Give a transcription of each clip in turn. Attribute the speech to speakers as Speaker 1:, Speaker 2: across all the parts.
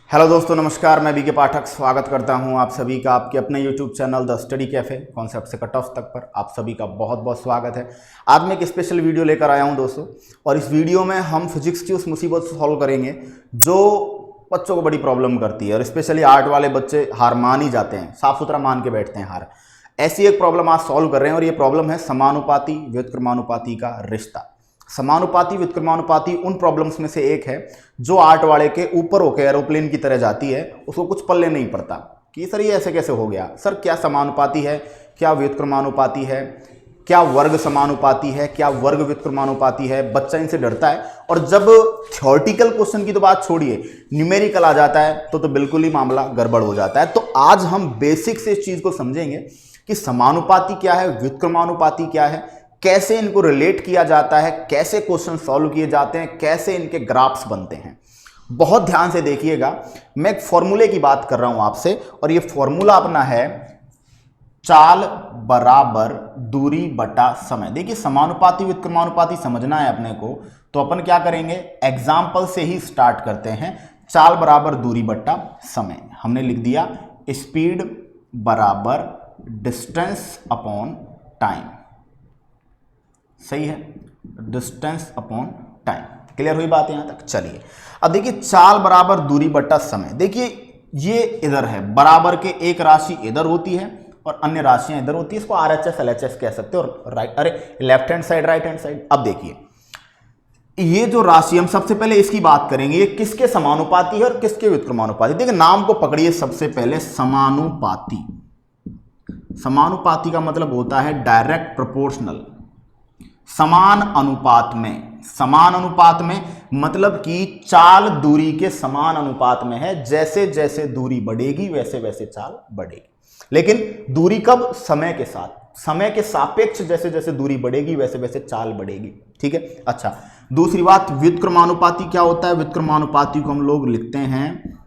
Speaker 1: Hello दोस्तों, नमस्कार। मैं बीके पाठक स्वागत करता हूं आप सभी का आपके अपने YouTube channel the study cafe concept से कट ऑफ तक पर आप सभी का बहुत बहुत स्वागत है। आज मैं एक स्पेशल वीडियो लेकर आया हूं दोस्तों, और इस वीडियो में हम फिजिक्स की उस मुसीबत को सॉल्व करेंगे जो बच्चों को बड़ी प्रॉब्लम करती है, और स्पेशली आर्ट वाले बच्चे हार मान ही जाते हैं, साफ सुथरा मान के बैठते हैं हार। ऐसी एक प्रॉब्लम आज सॉल्व कर रहे हैं, और ये प्रॉब्लम है समानुपाती व्युत्क्रमानुपाती का रिश्ता। समानुपाती व्युत्क्रमानुपाती उन प्रॉब्लम्स में से एक है जो आर्ट वाले के ऊपर होकर एरोप्लेन की तरह जाती है, उसको कुछ पल्ले नहीं पड़ता कि सर ये ऐसे कैसे हो गया, सर क्या समानुपाती है, क्या व्युत्क्रमानुपाती है, क्या वर्ग समानुपाती है, क्या वर्ग व्युत्क्रमानुपाती है। बच्चा इनसे डरता है, और जब थ्योरेटिकल क्वेश्चन की तो बात छोड़िए, न्यूमेरिकल आ जाता है तो बिल्कुल ही मामला गड़बड़ हो जाता है। तो आज हम बेसिक से इस चीज को समझेंगे कि समानुपाती क्या है, व्युत्क्रमानुपाती क्या है, कैसे इनको रिलेट किया जाता है, कैसे क्वेश्चन सॉल्व किए जाते हैं, कैसे इनके ग्राफ्स बनते हैं। बहुत ध्यान से देखिएगा, मैं एक फॉर्मूले की बात कर रहा हूं आपसे, और ये फॉर्मूला अपना है चाल बराबर दूरी बटा समय। देखिए समानुपाती व्युत्क्रमानुपाती समझना है अपने को, तो अपन क्या करेंगे, एग्जाम्पल से ही स्टार्ट करते हैं। चाल बराबर दूरी बटा समय हमने लिख दिया, स्पीड बराबर डिस्टेंस अपॉन टाइम। सही है, डिस्टेंस अपॉन टाइम। क्लियर हुई बात यहां तक? चलिए अब देखिए, चाल बराबर दूरी बटा समय। देखिए ये इधर है, बराबर के एक राशि इधर होती है और अन्य राशियां इधर होती है, इसको आरएचएस एलएचएस कह सकते हो, और राइट, अरे left hand side right hand side. अब देखिए ये जो राशि, हम सबसे पहले इसकी बात करेंगे, ये किसके समानुपाती है और किसके व्युत्क्रमानुपाती। देखिए नाम को पकड़िए सबसे पहले, समानुपाती। समानुपाती का मतलब होता है डायरेक्ट प्रोपोर्शनल, समान अनुपात में। समान अनुपात में मतलब कि चाल दूरी के समान अनुपात में है, जैसे जैसे दूरी बढ़ेगी वैसे वैसे चाल बढ़ेगी। लेकिन दूरी कब? समय के साथ, समय के सापेक्ष जैसे जैसे दूरी बढ़ेगी वैसे वैसे चाल बढ़ेगी। ठीक है। अच्छा, दूसरी बात, व्युत्क्रमानुपाती क्या होता है? व्युत्क्रमानुपाती को हम लोग लिखते हैं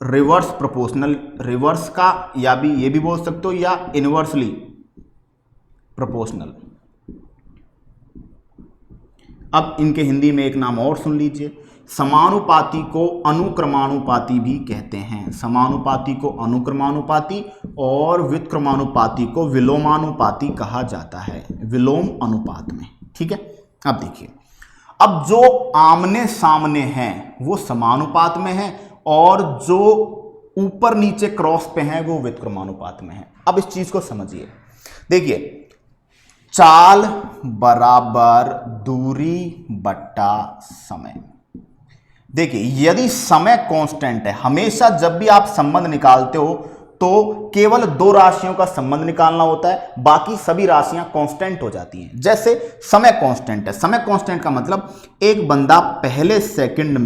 Speaker 1: रिवर्स प्रोपोर्शनल। रिवर्स का या भी ये भी बोल सकते हो, या इनवर्सली प्रोपोर्शनल। अब इनके हिंदी में एक नाम और सुन लीजिए, समानुपाती को अनुक्रमानुपाती भी कहते हैं। समानुपाती को अनुक्रमानुपाती और व्युत्क्रमानुपाती को विलोमानुपाती कहा जाता है, विलोम अनुपात में। ठीक है। अब देखिए, अब जो आमने सामने हैं वो समानुपात में है, और जो ऊपर नीचे क्रॉस पे हैं वो व्युत्क्रमानुपात में है। अब इस चीज को समझिए, देखिए चाल बराबर दूरी बटा समय। देखिए यदि समय कांस्टेंट है, हमेशा जब भी आप संबंध निकालते हो तो केवल दो राशियों का संबंध निकालना होता है, बाकी सभी राशियां कांस्टेंट हो जाती हैं। जैसे समय कांस्टेंट है, समय कांस्टेंट का मतलब एक बंदा पहले सेकंड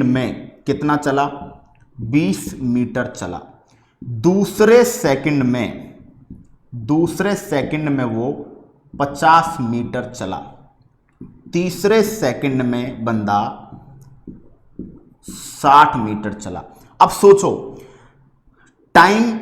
Speaker 1: में कितना चला? 20 मीटर चला। दूसरे सेकंड में वो 50 मीटर चला। तीसरे सेकंड में बंदा 60 मीटर चला। अब सोचो, टाइम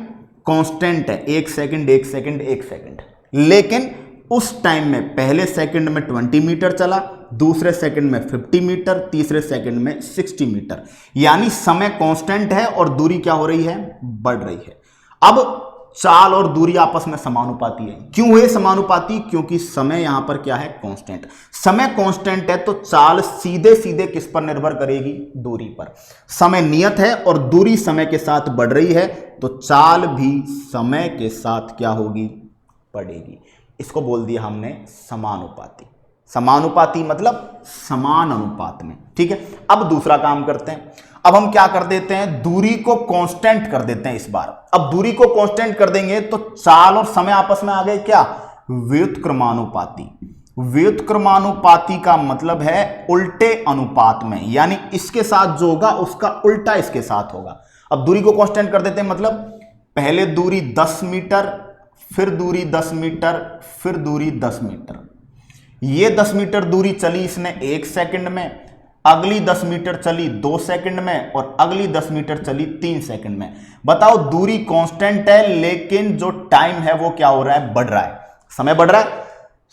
Speaker 1: कांस्टेंट है, एक सेकंड, लेकिन उस टाइम में पहले सेकंड में 20 मीटर चला, दूसरे सेकंड में 50 मीटर, तीसरे सेकंड में 60 मीटर। यानी समय कांस्टेंट है और दूरी क्या हो रही है? बढ़ रही है। अब चाल और दूरी आपस में समानुपाती है। क्यों है समानुपाती? क्योंकि समय यहां पर क्या है? कांस्टेंट। समय कांस्टेंट है तो चाल सीधे सीधे किस पर निर्भर करेगी? दूरी पर। समय नियत है और दूरी समय के साथ बढ़ रही है, तो चाल भी समय के साथ क्या होगी? बढ़ेगी। इसको बोल दिया हमने समानुपाती। समानुपाती मतलब समान अनुपात में। ठीक है। अब दूसरा काम करते हैं, अब हम क्या कर देते हैं, दूरी को कांस्टेंट कर देते हैं इस बार। अब दूरी को कांस्टेंट कर देंगे तो चाल और समय आपस में आ गए क्या? व्युत्क्रमानुपाती। व्युत्क्रमानुपाती का मतलब है उल्टे अनुपात में, यानी इसके साथ जो होगा उसका उल्टा इसके साथ होगा। अब दूरी को कांस्टेंट कर देते हैं, मतलब पहले दूरी 10 मीटर, फिर दूरी 10 मीटर, फिर दूरी 10 मीटर। ये 10 मीटर दूरी चली इसने 1 सेकंड में, अगली 10 मीटर चली 2 सेकंड में, और अगली 10 मीटर चली 3 सेकंड में। बताओ, दूरी कांस्टेंट है लेकिन जो टाइम है वो क्या हो रहा है? बढ़ रहा है। समय बढ़ रहा है,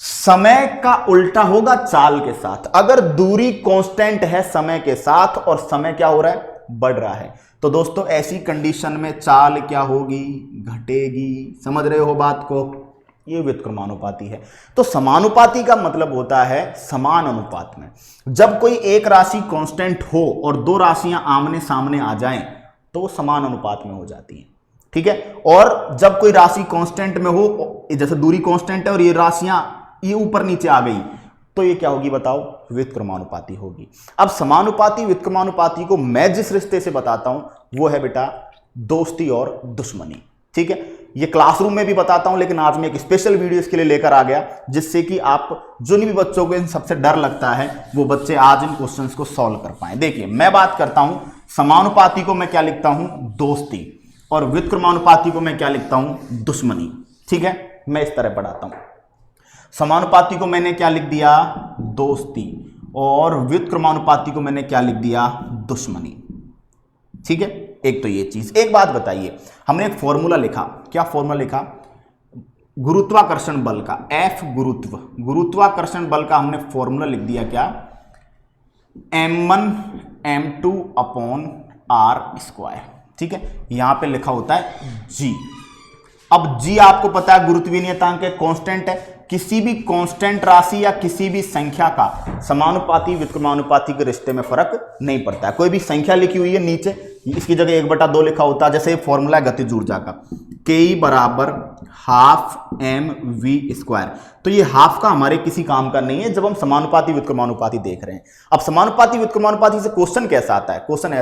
Speaker 1: समय का उल्टा होगा चाल के साथ। अगर दूरी कांस्टेंट है समय के साथ और समय क्या हो रहा है, बढ़ रहा है, तो दोस्तों ऐसी कंडीशन में चाल क्या होगी, घटेगी। समझ रहे हो बात को, ये व्युत्क्रमानुपाती है। तो समानुपाती का मतलब होता है समान अनुपात में। जब कोई एक राशि कांस्टेंट हो और दो राशियां आमने सामने आ जाएं तो वो समान अनुपात में हो जाती है, ठीक है। और जब कोई राशि कांस्टेंट में हो, जैसे दूरी कांस्टेंट है और ये राशियां ये ऊपर नीचे आ गई, तो ये क्या होगी बताओ, व्युत्क्रमानुपाती होगी। अब समानुपाती व्युत्क्रमानुपाती को मैं जिस रिश्ते से बताता हूं वो है बेटा दोस्ती और दुश्मनी, ठीक है। ये क्लासरूम में भी बताता हूं, लेकिन आज मैं एक स्पेशल वीडियो इसके लिए लेकर आ गया, जिससे कि आप जिन भी बच्चों को इन सबसे डर लगता है वो बच्चे आज इन क्वेश्चंस को सॉल्व कर पाए। देखिए मैं बात करता हूं समानुपाती को मैं क्या लिखता हूं, दोस्ती, और व्युत्क्रमानुपाती को मैं क्या लिखता हूं, दुश्मनी, ठीक है। मैं इस तरह पढ़ाता हूं, समानुपाती को मैंने क्या लिख दिया, दोस्ती, और व्युत्क्रमानुपाती को मैंने क्या लिख दिया, दुश्मनी, ठीक है। एक तो ये चीज। एक बात बताइए, हमने एक फॉर्मूला लिखा, क्या फॉर्मूला लिखा, गुरुत्वाकर्षण बल का, F गुरुत्वाकर्षण बल का हमने फॉर्मूला लिख दिया क्या, m1 m2 upon r square, ठीक है। यहां पे लिखा होता है g। अब g आपको पता है गुरुत्वीय नियतांक है, कांस्टेंट है। किसी भी कांस्टेंट राशि या किसी भी संख्या का समानुपाती व्युत्क्रमानुपाती के रिश्ते में फर्क नहीं पड़ता है। कोई भी संख्या लिखी हुई है नीचे, इसकी जगह 1/2 लिखा होता है। जैसे फॉर्मूला है गतिज ऊर्जा का, K बराबर हाफ mv², तो ये हाफ का हमारे किसी काम का नहीं है जब हम समानुपाती व्युत्क्रमानुपाती देख रहे हैं। अब समानुपाती व्युत्क्रमानुपाती से क्वेश्चन कैसा आता है, क्वेश्चन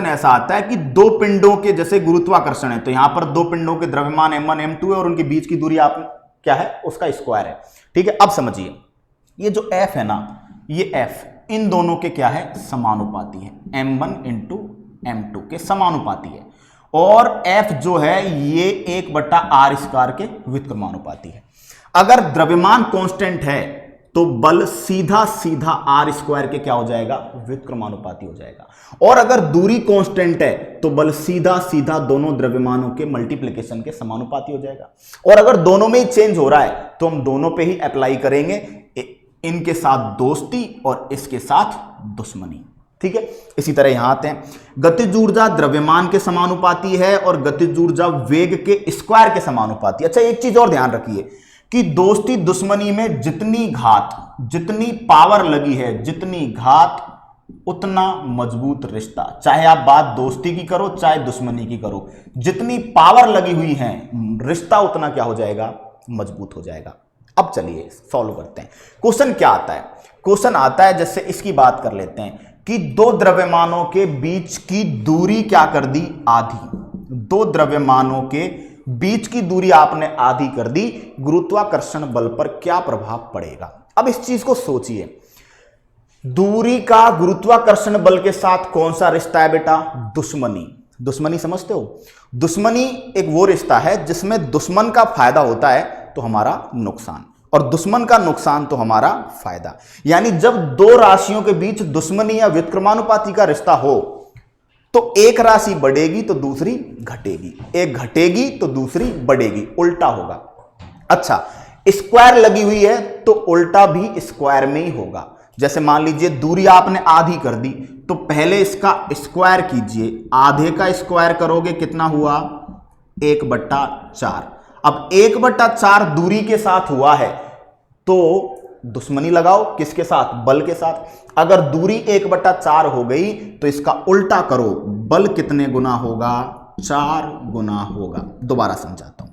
Speaker 1: ऐसा आता है कि दो पिंडों के जैसे गुरुत्वाकर्षण है, तो यहां पर दो पिंडों के द्रव्यमान m1 m2 है और उनके बीच की दूरी आप क्या है, उसका स्क्वायर है, ठीक है। अब समझिए ये जो f है ना, ये f इन दोनों के क्या है, समानुपाती है, m1 इंटू m2 के समानुपाती है, और f जो है ये 1/r² के व्युत्क्रमानुपाती है। अगर द्रव्यमान कांस्टेंट है तो बल सीधा सीधा r² के क्या हो जाएगा, व्युत्क्रमानुपाती हो जाएगा। और अगर दूरी कांस्टेंट है तो बल सीधा सीधा दोनों द्रव्यमानों के मल्टीप्लिकेशन के समानुपाती हो जाएगा। और अगर दोनों में ही चेंज हो रहा है तो हम दोनों पे ही अप्लाई करेंगे, इनके साथ दोस्ती और इसके साथ दुश्मनी, ठीक है। इसी तरह यहां आते हैं, गतिज ऊर्जा द्रव्यमान के समानुपाती है और गतिज ऊर्जा वेग के स्क्वायर के समानुपाती। अच्छा एक चीज और ध्यान रखिए कि दोस्ती दुश्मनी में जितनी घात, जितनी पावर लगी है, जितनी घात उतना मजबूत रिश्ता। चाहे आप बात दोस्ती की करो चाहे दुश्मनी की करो, जितनी पावर लगी हुई है रिश्ता उतना क्या हो जाएगा, मजबूत हो जाएगा। अब चलिए सॉल्व करते हैं। क्वेश्चन क्या आता है, क्वेश्चन आता है जैसे इसकी बात कर लेते हैं कि दो द्रव्यमानों के बीच की दूरी क्या कर दी, आधी। दो द्रव्यमानों के बीच की दूरी आपने आधी कर दी, गुरुत्वाकर्षण बल पर क्या प्रभाव पड़ेगा। अब इस चीज को सोचिए, दूरी का गुरुत्वाकर्षण बल के साथ कौन सा रिश्ता है बेटा, दुश्मनी। दुश्मनी समझते हो, दुश्मनी एक वो रिश्ता है जिसमें दुश्मन का फायदा होता है तो हमारा नुकसान, और दुश्मन का नुकसान तो हमारा फायदा। यानी जब दो राशियों के बीच दुश्मनी या व्युत्क्रमानुपाती का रिश्ता हो तो एक राशि बढ़ेगी तो दूसरी घटेगी, एक घटेगी तो दूसरी बढ़ेगी, उल्टा होगा। अच्छा स्क्वायर लगी हुई है तो उल्टा भी स्क्वायर में ही होगा। जैसे मान लीजिए दूरी आपने आधी कर दी तो पहले इसका स्क्वायर कीजिए, आधे का स्क्वायर करोगे कितना हुआ, 1/4। अब 1/4 दूरी के साथ हुआ है तो दुश्मनी लगाओ, किसके साथ, बल के साथ। अगर दूरी 1/4 हो गई तो इसका उल्टा करो, बल कितने गुना होगा, 4 गुना होगा। दोबारा समझाता हूं,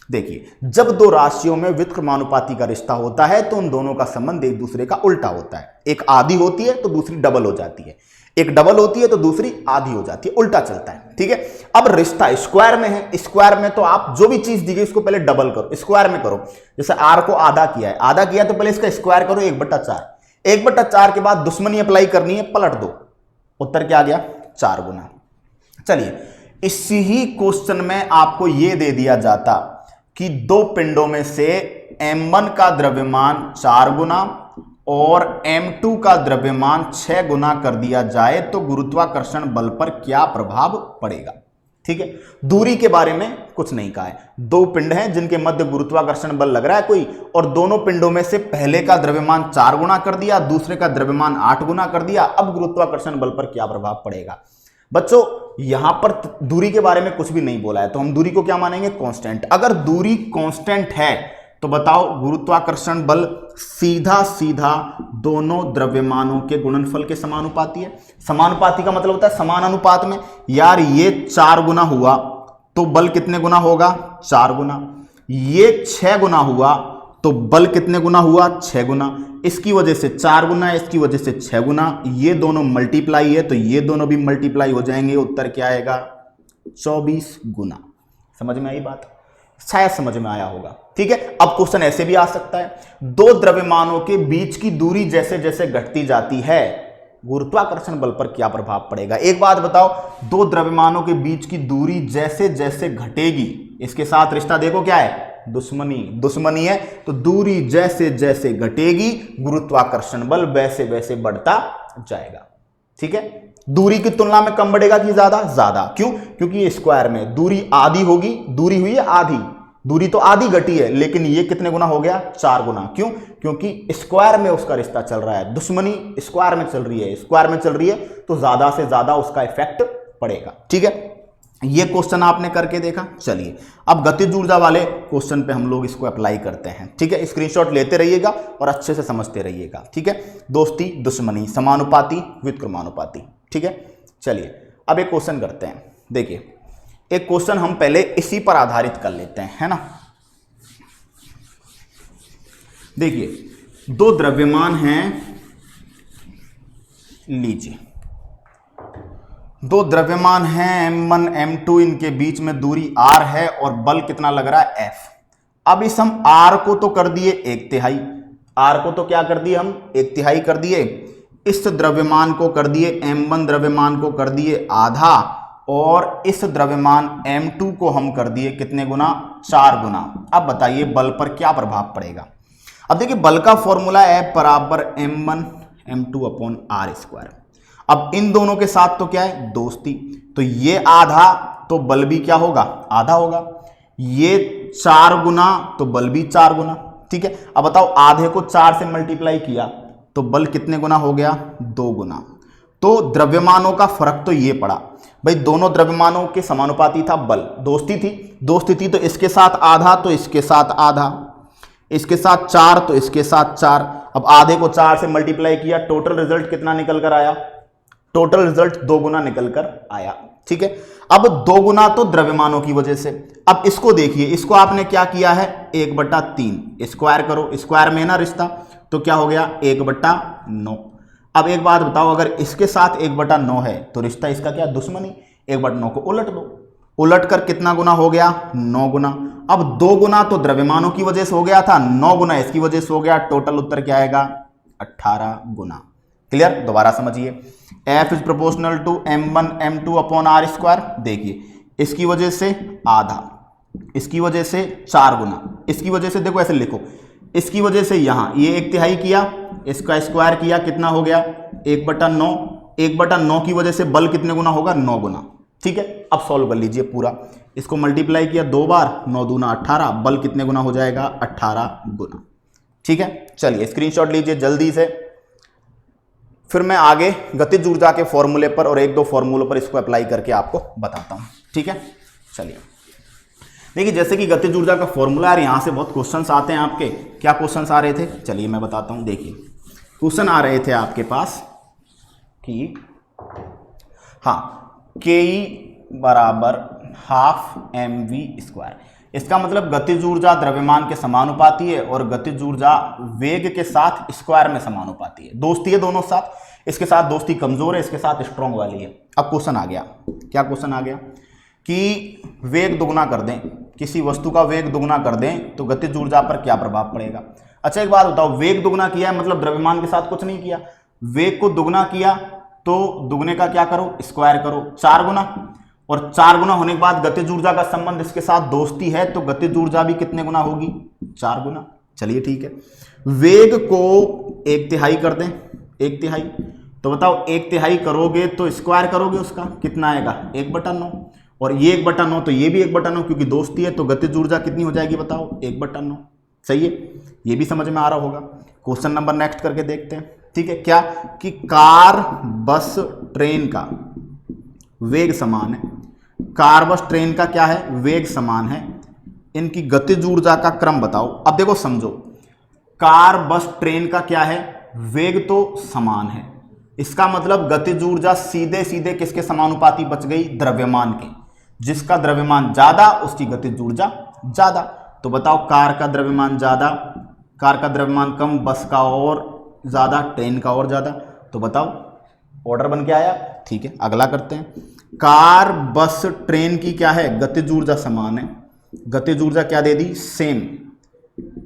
Speaker 1: देखिए जब दो राशियों में व्युत्क्रमानुपाती का रिश्ता होता है तो उन दोनों का संबंध एक दूसरे का उल्टा होता है। एक आधी होती है तो दूसरी डबल हो जाती है, एक डबल होती है तो दूसरी आधी हो जाती है, उल्टा चलता है, ठीक है। अब रिश्ता स्क्वायर में है, स्क्वायर में तो आप जो भी चीज दी गई उसको पहले डबल करो, स्क्वायर में करो। जैसे r को आधा किया है, आधा किया तो पहले इसका स्क्वायर करो 1/4, 1/4 के बाद दुश्मनी अप्लाई करनी है, पलट दो, उत्तर क्या आ गया, 4 गुना। चलिए इसी ही क्वेश्चन में आपको यह दे दिया जाता कि दो पिंडों में से m1 का द्रव्यमान 4 गुना और m2 का द्रव्यमान 6 गुना कर दिया जाए तो गुरुत्वाकर्षण बल पर क्या प्रभाव पड़ेगा, ठीक है। दूरी के बारे में कुछ नहीं कहा है। दो पिंड हैं जिनके मध्य गुरुत्वाकर्षण बल लग रहा है कोई, और दोनों पिंडों में से पहले का द्रव्यमान 4 गुना कर दिया, दूसरे का द्रव्यमान 8 गुना कर दिया। अब गुरुत्वाकर्षण बल पर क्या प्रभाव पड़ेगा? बच्चों यहां पर दूरी के बारे में कुछ भी नहीं बोला है, तो हम दूरी को क्या मानेंगे? कांस्टेंट। अगर दूरी कांस्टेंट है तो बताओ गुरुत्वाकर्षण बल सीधा सीधा दोनों द्रव्यमानों के गुणनफल के समानुपाती है। समानुपाती का मतलब होता है समान अनुपात में। यार ये 4 गुना हुआ तो बल कितने गुना होगा? 4 गुना। ये 6 गुना हुआ तो बल कितने गुना हुआ? 6 गुना। इसकी वजह से 4 गुना, इसकी वजह से 6 गुना। ये दोनों मल्टीप्लाई है तो ये दोनों भी मल्टीप्लाई हो जाएंगे। उत्तर क्या आएगा? 24 गुना। समझ में आई बात? शायद समझ में आया होगा। ठीक है। अब क्वेश्चन ऐसे भी आ सकता है, दो द्रव्यमानों के बीच की दूरी जैसे जैसे घटती जाती है गुरुत्वाकर्षण बल पर क्या प्रभाव पड़ेगा? एक बात बताओ, दो द्रव्यमानों के बीच की दूरी जैसे जैसे घटेगी, इसके साथ रिश्ता देखो क्या है? दुश्मनी। दुश्मनी है तो दूरी जैसे जैसे घटेगी गुरुत्वाकर्षण बल वैसे वैसे बढ़ता जाएगा। ठीक है। दूरी की तुलना में कम बढ़ेगा कि ज्यादा? ज्यादा। क्यों? क्योंकि ये स्क्वायर में दूरी आधी होगी। दूरी हुई है आधी, दूरी तो आधी घटी है, लेकिन ये कितने गुना हो गया? 4 गुना। क्यों? क्योंकि स्क्वायर में उसका रिश्ता चल रहा है। दुश्मनी स्क्वायर में चल रही है, स्क्वायर में चल रही है तो ज्यादा से ज्यादा उसका इफेक्ट पड़ेगा। ठीक है। ये क्वेश्चन आपने करके देखा। चलिए अब गतिज ऊर्जा वाले क्वेश्चन पे हम लोग इसको अप्लाई करते हैं। ठीक है। स्क्रीनशॉट लेते रहिएगा और अच्छे से समझते रहिएगा। ठीक है। दोस्ती, दुश्मनी, समानुपाती, व्युत्क्रमानुपाती। ठीक है। चलिए अब एक क्वेश्चन करते हैं। देखिए एक क्वेश्चन हम पहले इसी पर आधारित कर लेते हैं, है ना। देखिए दो द्रव्यमान हैं, लीजिए दो द्रव्यमान हैं M1 M2, इनके बीच में दूरी R है और बल कितना लग रहा है? F। अब इस हम R को तो कर दिए 1/3, R को तो क्या कर दिए हम? 1/3 कर दिए। इस द्रव्यमान को कर दिए, M1 द्रव्यमान को कर दिए आधा, और इस द्रव्यमान M2 को हम कर दिए कितने गुना? 4 गुना। अब बताइए बल पर क्या प्रभाव पड़ेगा? अब देखिए बल का फॉर्मूला है बराबर M1 M2 upon R square. अब इन दोनों के साथ तो क्या है? दोस्ती। तो ये आधा तो बल भी क्या होगा? आधा होगा। ये 4 गुना तो बल भी 4 गुना। ठीक है। अब बताओ आधे को 4 से मल्टीप्लाई किया तो बल कितने गुना हो गया? 2 गुना। तो द्रव्यमानों का फर्क तो ये पड़ा भाई, दोनों द्रव्यमानों के समानुपाती था बल। दोस्ती थी तो इसके साथ आधा तो इसके साथ आधा, इसके साथ 4 तो इसके साथ 4। अब आधे को 4 से मल्टीप्लाई किया, टोटल रिजल्ट कितना निकल कर आया? टोटल रिजल्ट 2 गुना निकल कर आया। ठीक है। अब 2 गुना तो द्रव्यमानों की वजह से। अब इसको देखिए, इसको आपने क्या किया है? 1/3 स्क्वायर करो, स्क्वायर में ना रिश्ता, तो क्या हो गया? 1/9। अब एक बात बताओ, अगर इसके साथ 1/9 है तो रिश्ता इसका क्या? दुश्मनी। 1/9 को उलट दो, उलट कर कितना गुना हो गया? 9 गुना। अब 2 गुना तो द्रव्यमानों की वजह से हो गया था, 9 गुना इसकी वजह से हो गया। टोटल उत्तर क्या आएगा? 18 गुना। क्लियर? दोबारा समझिए, F is proportional to M1 M2 upon R square. देखिए इसकी वजह से आधा, इसकी वजह से 4 गुना, इसकी वजह से देखो ऐसे लिखो, इसकी वजह से यहां ये 1/3 किया, इसका स्क्वायर किया, कितना हो गया? 1/9। 1/9 की वजह से बल कितने गुना होगा? 9 गुना। ठीक है। अब सॉल्व कर लीजिए पूरा, इसको मल्टीप्लाई किया 2 बार, 9 दूना 18, बल कितने गुना हो जाएगा? 18 गुना। ठीक है। चलिए स्क्रीनशॉट लीजिए जल्दी से, फिर मैं आगे गतिज ऊर्जा के फॉर्मूले पर और 1-2 फॉर्मूलों पर इसको अप्लाई करके आपको बताता हूं। ठीक है। चलिए देखिए जैसे कि गतिज ऊर्जा का फॉर्मूला है, यहां से बहुत क्वेश्चंस आते हैं आपके। क्या क्वेश्चंस आ रहे थे? चलिए मैं बताता हूं। देखिए क्वेश्चन आ रहे थे आपके पास कि हाँ KE बराबर ½ mv²। इसका मतलब गतिज ऊर्जा द्रव्यमान के समानुपाती है और गतिज ऊर्जा वेग के साथ स्क्वायर में समानुपाती है। दोस्ती है दोनों साथ, इसके साथ दोस्ती कमजोर है, इसके साथ स्ट्रॉन्ग वाली है। अब क्वेश्चन आ गया, क्या क्वेश्चन आ गया कि वेग दुगना कर दें, किसी वस्तु का वेग दुगना कर दें तो गतिज ऊर्जा पर क्या प्रभाव पड़ेगा? अच्छा एक बात बताओ, वेग दुगना किया है मतलब द्रव्यमान के साथ कुछ नहीं किया, वेग को दुगना किया तो दुगने का क्या करो? स्क्वायर करो, 4 गुना। और 4 गुना होने के बाद गतिज ऊर्जा का संबंध इसके साथ दोस्ती है तो गतिज ऊर्जा भी कितने गुना होगी? 4 गुना। चलिए ठीक है। वेग को 1/3 कर दें, 1/3 तो बताओ 1/3 करोगे तो स्क्वायर करोगे उसका, कितना आएगा? 1/9। और ये 1/9 तो ये भी 1/9, क्योंकि दोस्ती है, तो गतिज ऊर्जा कितनी हो जाएगी बताओ, 1/9। सही है, ये भी समझ में आ रहा होगा। क्वेश्चन नंबर नेक्स्ट करके देखते हैं। ठीक है, क्या कि कार बस ट्रेन का वेग समान है, कार बस ट्रेन का क्या है, वेग समान है, इनकी गतिज ऊर्जा का क्रम बताओ। अब देखो समझो, कार बस ट्रेन का क्या है, वेग तो समान है, इसका मतलब गतिज ऊर्जा सीधे सीधे किसके समानुपाती बच गई, द्रव्यमान के। जिसका द्रव्यमान ज्यादा उसकी गतिज ऊर्जा ज्यादा। तो बताओ कार का द्रव्यमान ज्यादा, कार का द्रव्यमान कम, बस का और ज्यादा, ट्रेन का और ज्यादा। तो बताओ ऑर्डर बन के आया। ठीक है, अगला करते हैं। कार बस ट्रेन की क्या है, गतिज ऊर्जा समान है, गतिज ऊर्जा क्या दे दी, सेम।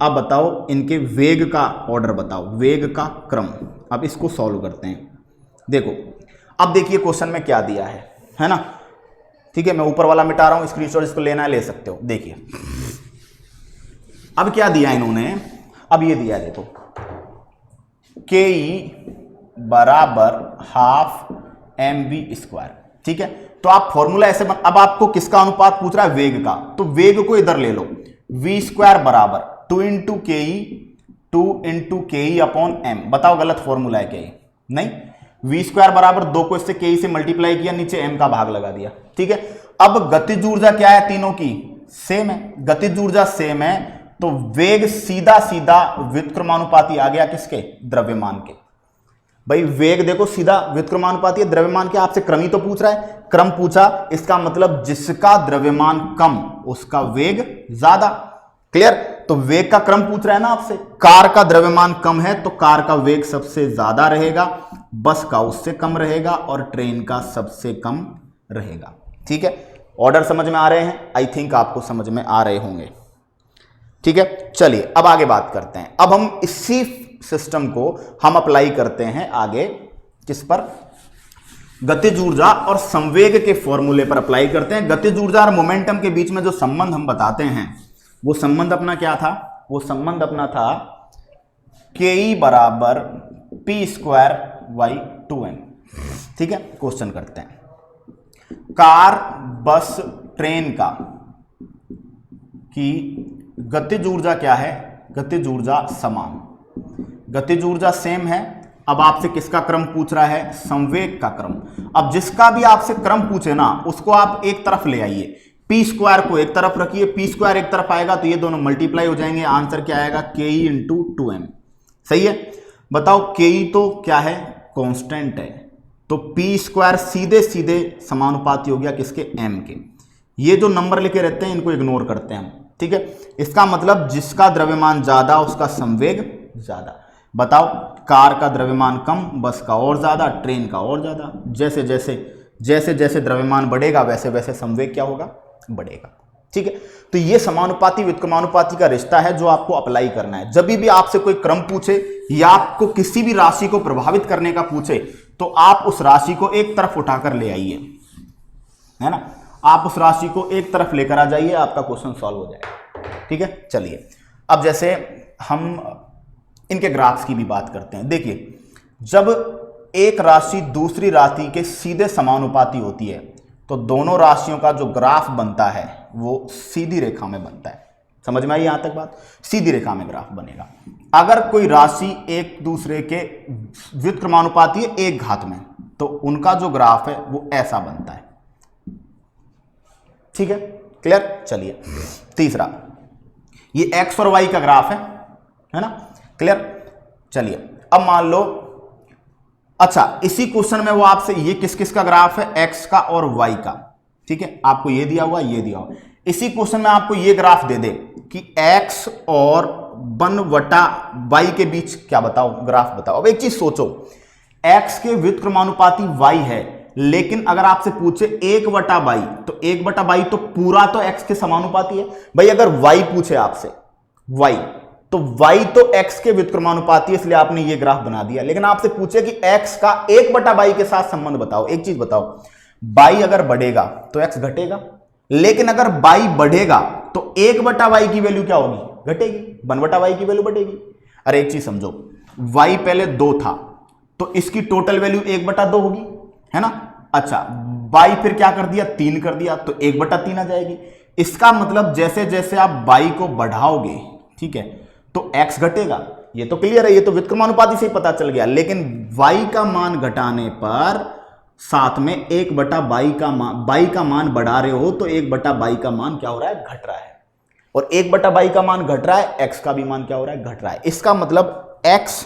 Speaker 1: अब बताओ इनके वेग का ऑर्डर बताओ, वेग का क्रम। अब इसको सॉल्व करते हैं। देखो अब देखिए क्वेश्चन में क्या दिया है ना। ठीक है, मैं ऊपर वाला मिटा रहा हूं, स्क्रीनशॉट इसको लेना है ले सकते हो। देखिए अब क्या दिया इन्होंने, अब ये दिया देखो, के बराबर हाफ mv²। ठीक है, तो आप फॉर्मूला ऐसे अब आपको किसका अनुपात पूछ रहा है, वेग का। तो वेग को इधर ले लो, v² बराबर 2 × ke अपॉन m। बताओ गलत फॉर्मूला है क्या ये, नहीं। v² बराबर 2 को इससे ke से मल्टीप्लाई किया, नीचे m का भाग लगा दिया। ठीक है, अब गतिज ऊर्जा क्या है, तीनों की सेम है, गतिज ऊर्जा सेम है, तो वेग सीधा सीधा व्युत्क्रमानुपाती आ गया किसके, द्रव्यमान के। भाई वेग देखो सीधा व्युत्क्रमानुपाती है द्रव्यमान के, आपसे क्रम ही तो पूछ रहा है, क्रम पूछा, इसका मतलब जिसका द्रव्यमान कम उसका वेग ज्यादा। क्लियर, तो वेग का क्रम पूछ रहा है ना आपसे। कार का द्रव्यमान कम है तो कार का वेग सबसे ज्यादा रहेगा, बस का उससे कम रहेगा, और ट्रेन का सबसे कम रहेगा। ठीक है, ऑर्डर समझ में आ रहे हैं, आई थिंक आपको समझ में आ रहे होंगे। ठीक है, चलिए अब आगे बात करते हैं। अब हम इसी सिस्टम को हम अप्लाई करते हैं आगे किस पर, गतिज ऊर्जा और संवेग के फॉर्मूले पर अप्लाई करते हैं। गतिज ऊर्जा और मोमेंटम के बीच में जो संबंध हम बताते हैं, वो संबंध अपना क्या था, वो संबंध अपना था ke बराबर p²/2m। ठीक है, क्वेश्चन करते हैं। कार बस ट्रेन का की गतिज ऊर्जा क्या है, गतिज ऊर्जा समान, गतिज ऊर्जा सेम है। अब आपसे किसका क्रम पूछ रहा है, संवेग का क्रम। अब जिसका भी आपसे क्रम पूछे ना, उसको आप एक तरफ ले आइए, p² को एक तरफ रखिए, p² एक तरफ आएगा तो ये दोनों मल्टीप्लाई हो जाएंगे, आंसर क्या आएगा, ke × 2m। सही है, बताओ ke तो क्या है, कांस्टेंट है, तो p² सीधे सीधे समानुपाती हो गया किसके, m के। ये जो नंबर लिखे रहते हैं इनको इग्नोर करते हैं हम। ठीक है, इसका मतलब जिसका द्रव्यमान ज्यादा उसका संवेग ज्यादा। बताओ कार का द्रव्यमान कम, बस का और ज्यादा, ट्रेन का और ज्यादा। जैसे जैसे द्रव्यमान बढ़ेगा वैसे वैसे संवेग क्या होगा, बढ़ेगा। ठीक है, तो ये समानुपाती व्युत्क्रमानुपाती का रिश्ता है जो आपको अप्लाई करना है। जब भी आपसे कोई क्रम पूछे या आपको किसी भी राशि को प्रभावित करने का पूछे, तो आप उस राशि को एक तरफ उठाकर ले आइए, है ना, आप उस राशि को एक तरफ लेकर आ जाइए, आपका क्वेश्चन सॉल्व हो जाएगा। ठीक है, चलिए अब जैसे हम इनके ग्राफ्स की भी बात करते हैं। देखिए जब एक राशि दूसरी राशि के सीधे समानुपाती होती है तो दोनों राशियों का जो ग्राफ बनता है वो सीधी रेखा में बनता है। समझ में आई यहां तक बात, सीधी रेखा में ग्राफ बनेगा। अगर कोई राशि एक दूसरे के व्युत्क्रमानुपाती है एक घात में, तो उनका जो ग्राफ है वो ऐसा बनता है। ठीक है, क्लियर। चलिए तीसरा, ये x और y का ग्राफ है ना, क्लियर। चलिए अब मान लो, अच्छा इसी क्वेश्चन में वो आपसे ये किस किस का ग्राफ है, x का और y का। ठीक है, आपको ये दिया हुआ, ये दिया हुआ। इसी क्वेश्चन में आपको ये ग्राफ दे दे कि x और 1/y के बीच क्या बताओ, ग्राफ बताओ। अब एक चीज सोचो, x के व्युत्क्रमानुपाती y है, लेकिन अगर आपसे पूछे 1/y, तो 1/y तो पूरा तो x के समानुपाती है। भाई अगर y पूछे आपसे y, तो y तो x के व्युत्क्रमानुपाती है, इसलिए आपने ये ग्राफ बना दिया। लेकिन आपसे पूछे कि x का 1/y के साथ संबंध बताओ। एक चीज बताओ, y अगर बढ़ेगा तो x घटेगा, लेकिन अगर y बढ़ेगा तो 1/y की वैल्यू क्या होगी, घटेगी, 1/y की वैल्यू बढ़ेगी। अरे एक चीज समझो, y पहले 2 था तो इसकी टोटल वैल्यू 1/2 होगी, है ना। अच्छा बाई फिर क्या कर दिया, 3 कर दिया, तो 1/3 आ जाएगी। इसका मतलब जैसे जैसे आप बाई को बढ़ाओगे, ठीक है, तो x घटेगा। ये तो क्लियर है, ये तो व्युत्क्रमानुपाती से ही पता चल गया। लेकिन y का मान घटाने पर साथ में 1/बाई का मान बढ़ा रहे हो, तो 1/बाई का मान क्या हो रहा है, घट रहा है। और 1/बाई का मान घट रहा है, x का भी मान क्या हो रहा है, घट रहा है। इसका मतलब x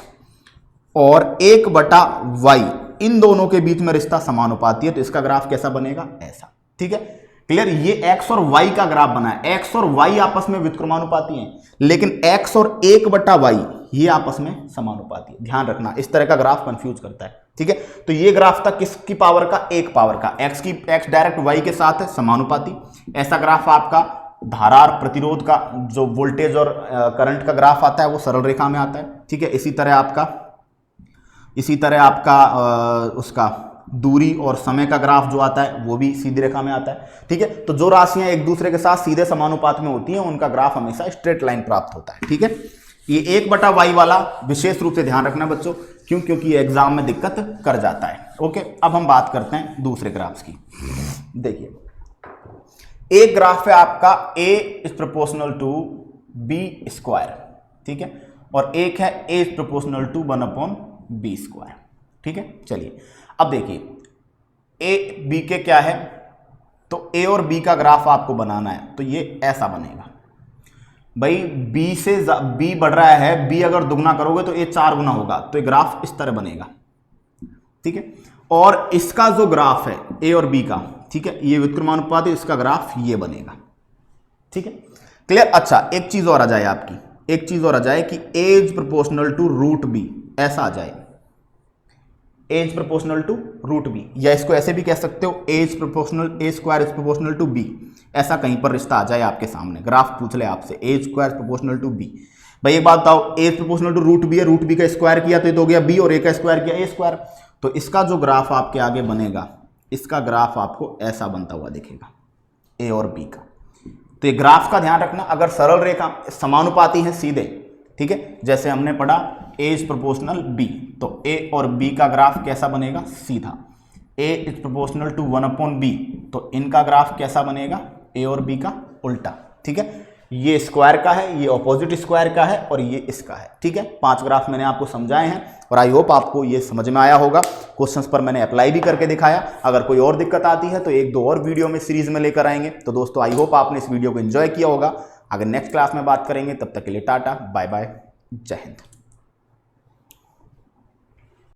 Speaker 1: और 1/y इन दोनों के बीच में रिश्ता समानुपाती है, तो इसका ग्राफ कैसा बनेगा, ऐसा। ठीक है, क्लियर। ये x और y का ग्राफ बना है। x और y आपस में व्युत्क्रमानुपाती हैं, लेकिन x और 1/y ये आपस में समानुपाती है। ध्यान रखना, इस तरह का ग्राफ कंफ्यूज करता है। ठीक है, तो ये ग्राफ था किसकी पावर का, 1 पावर का। x डायरेक्ट y के साथ है, समानुपाती। ऐसा ग्राफ आपका धारा और प्रतिरोध का, जो वोल्टेज और करंट का ग्राफ आता है, वो सरल रेखा में आता है। ठीक है, इसी तरह आपका उसका दूरी और समय का ग्राफ जो आता है वो भी सीधी रेखा में आता है। ठीक है, तो जो राशियां एक दूसरे के साथ सीधे समानुपात में होती हैं उनका ग्राफ हमेशा स्ट्रेट लाइन प्राप्त होता है। ठीक है, ये 1/y वाला विशेष रूप से ध्यान रखना बच्चों, क्योंकि ये एग्जाम में दिक्कत कर जाता है। ओके, अब हम बात करते हैं दूसरे ग्राफ्स की। देखिए, एक ग्राफ है आपका a is proportional to b², ठीक है, और एक है a is proportional to 1/b²। ठीक है, चलिए अब देखिए a b के क्या है, तो a और b का ग्राफ आपको बनाना है, तो ये ऐसा बनेगा भाई। b बढ़ रहा है, b अगर दुगना करोगे तो a 4 गुना होगा, तो ये ग्राफ इस तरह बनेगा। ठीक है, और इसका जो ग्राफ है a और b का, ठीक है, ये व्युत्क्रमानुपाती, इसका ग्राफ ये बनेगा। ठीक है, क्लियर। अच्छा, एक चीज और आ जाए आपकी, एक चीज और आ जाए कि a is proportional to √b, ऐसा आ जाए, a is proportional to √b, या इसको ऐसे भी कह सकते हो a is proportional, a² is proportional to b, ऐसा कहीं पर रिश्ता आ जाए आपके सामने, ग्राफ पूछ ले आपसे a² is proportional to b। भाई एक बात बताओ, a is proportional to √b है, √b का स्क्वायर किया तो ये तो हो गया b, और a का स्क्वायर किया a², तो इसका जो ग्राफ आपके आगे बनेगा, इसका ग्राफ आपको ऐसा बनता हुआ दिखेगा, a और b का। तो ये ग्राफ का ध्यान रखना, अगर सरल रेखा समानुपाती है सीधे, ठीक है, जैसे हमने पढ़ा a इज प्रोपोर्शनल b, तो a और b का ग्राफ कैसा बनेगा, सीधा। a is proportional to 1/b, तो इनका ग्राफ कैसा बनेगा, a और b का उल्टा। ठीक है, ये स्क्वायर का है, ये ऑपोजिट स्क्वायर का है, और ये इसका है। ठीक है, 5 ग्राफ मैंने आपको समझाए हैं, और आई होप आपको ये समझ में आया होगा। क्वेश्चंस पर मैंने अप्लाई भी करके दिखाया। अगर कोई और दिक्कत आती है तो 1-2 और वीडियो में सीरीज में लेकर आएंगे। तो दोस्तों, आई होप आपने इस वीडियो को एंजॉय किया होगा। अगर नेक्स्ट क्लास में बात करेंगे, तब तक के लिए टाटा, बाय बाय, जय हिंद।